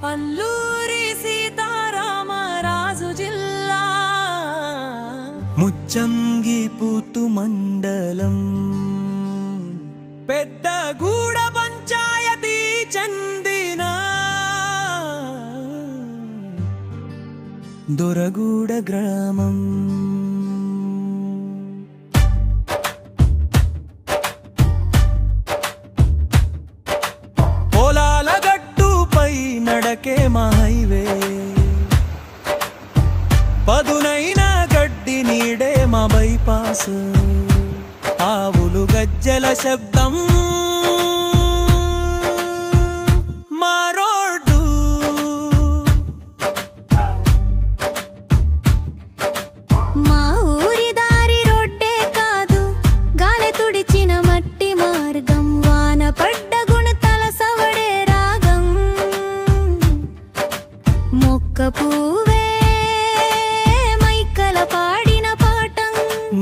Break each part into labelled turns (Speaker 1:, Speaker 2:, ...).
Speaker 1: అల్లూరి సీతారామరాజు జిల్లా ముచ్చంగిపుతు మండలం పెద్దగూడ పంచాయతీ చెందిన దొరగూడ గ్రామం. పొలాల గట్టుపై నడకే మా హైవే, పదునైన గడ్డి నీడే మా బైపాస్. ఆవులు గజ్జల శబ్దం మా రోడ్డు,
Speaker 2: మా ఊరి దారి రోడ్డే కాదు గాలి తుడిచిన మట్టి మార్గం. వాన పడ్డ గుణతల సవడే రాగం, మొక్క పువ్వే మైకల పాడిన పాఠం.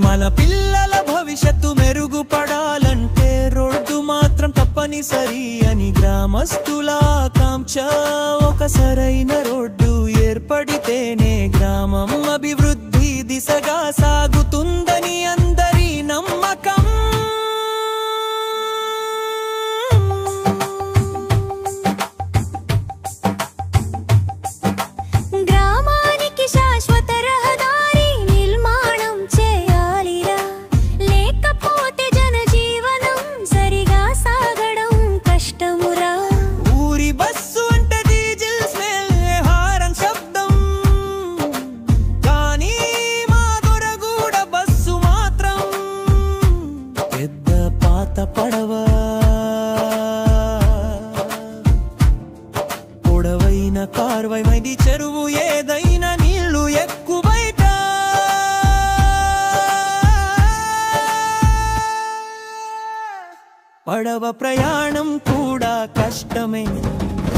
Speaker 1: మన పిల్లల భవిష్యత్తు మెరుగుపడాలంటే రోడ్డు మాత్రం తప్పనిసరి అని గ్రామస్తుల ఆకాంక్ష. ఒక సరైన రోడ్డు ఏర్పడితేనే గ్రామం అభివృద్ధి దిశగా సాగుతుందని అందరి నమ్మకం.
Speaker 2: గ్రామానికి శాశ్వత రహదారి నిర్మాణం చేయాలిరా, లేకపోతే జనజీవనం సరిగా సాగడం కష్టమురా.
Speaker 1: ఊరి బస్సు అంటే డీజిల్ స్మెల్ హారన్ శబ్దం, కానీ మా దొరగూడ బస్సు మాత్రం పెద్ద పాత పడవ, పొడవైన కార్వైమైంది చెరువు, ఏదైనా నీళ్లు ఎక్కువ బయట. పడవ ప్రయాణం కూడా కష్టమే,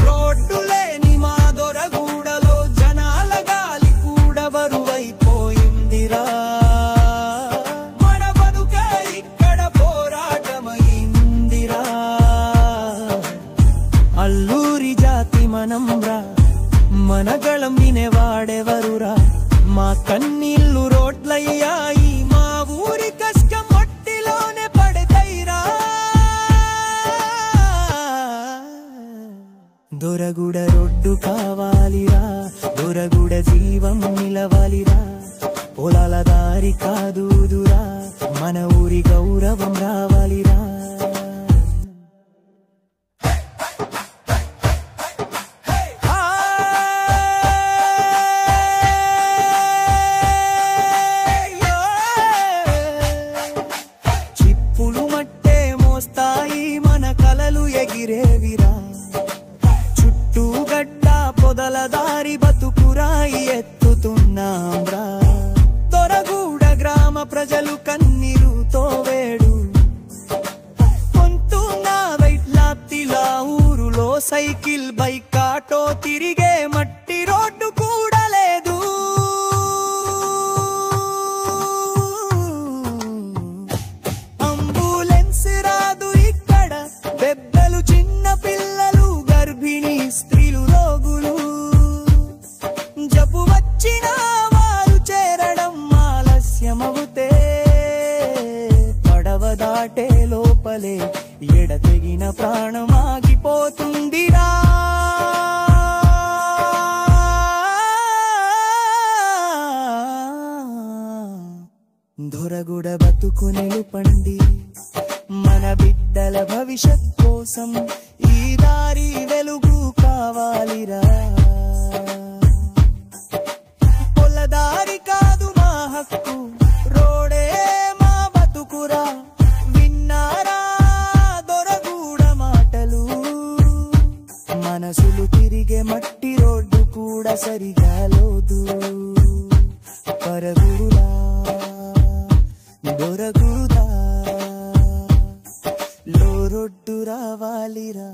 Speaker 1: రోడ్డు లేని మా దొరగూడలో జనాల గాలి కూడా బరువైపోయిందిరా. మన బతుకే ఇక్కడ పోరాటమైందిరా. అల్లూరి జాతి మనం రా, మన గళం వినేవాడెవరురా. మా కన్నీళ్లు రోడ్లయ్యాయి, మా ఊరి కష్టం మట్టిలోనే పడతాయిరా. దొరగూడ రోడ్డు కావాలిరా, దొరగూడ జీవం నిలవాలిరా. పొలాల దారి కాదురా, మన ఊరి గౌరవం రావాలిరా. చిప్పులు మట్టే మోస్తాయి మన కలలు ఎగిరేవిరా. చుట్టూ గడ్డ పొదల దారి బతుకురాయి ఎత్తుతున్నాంరా. దొరగూడ గ్రామ ప్రజలు కన్నీరుతో వేడు పొంతున్నా వైట్లాప్తిలా ఊరులో సైకిల్ బైక్ ఆటో తిరిగే మట్టి రోడ్డు కూడా లేదు. అంబులెన్స్ రాదు ఇక్కడ, పెద్దలు చిన్న పిల్లలు గర్భిణీ స్త్రీలు రోగులు. జబ్బు వచ్చిన వారు చేరడం ఆలస్యమవుతే పడవ దాటే లోపలే ఎడతెగిన ప్రాణం ఆగిపోతుందిరా. దొరగూడ బతుకు నిలుపండి, మన బిడ్డల భవిష్యత్ కోసం ఈ దారి వెలుగు కావాలిరా. పొలదారి కాదు మా హక్కు, రోడే మా బతుకురా. విన్నారా దొరగూడ మాటలు, మనసులు తిరిగే మట్టి రోడ్డు కూడా సరిగా లోదు. పరగురా దొరగూడా రోడ్డు రావాలిరా.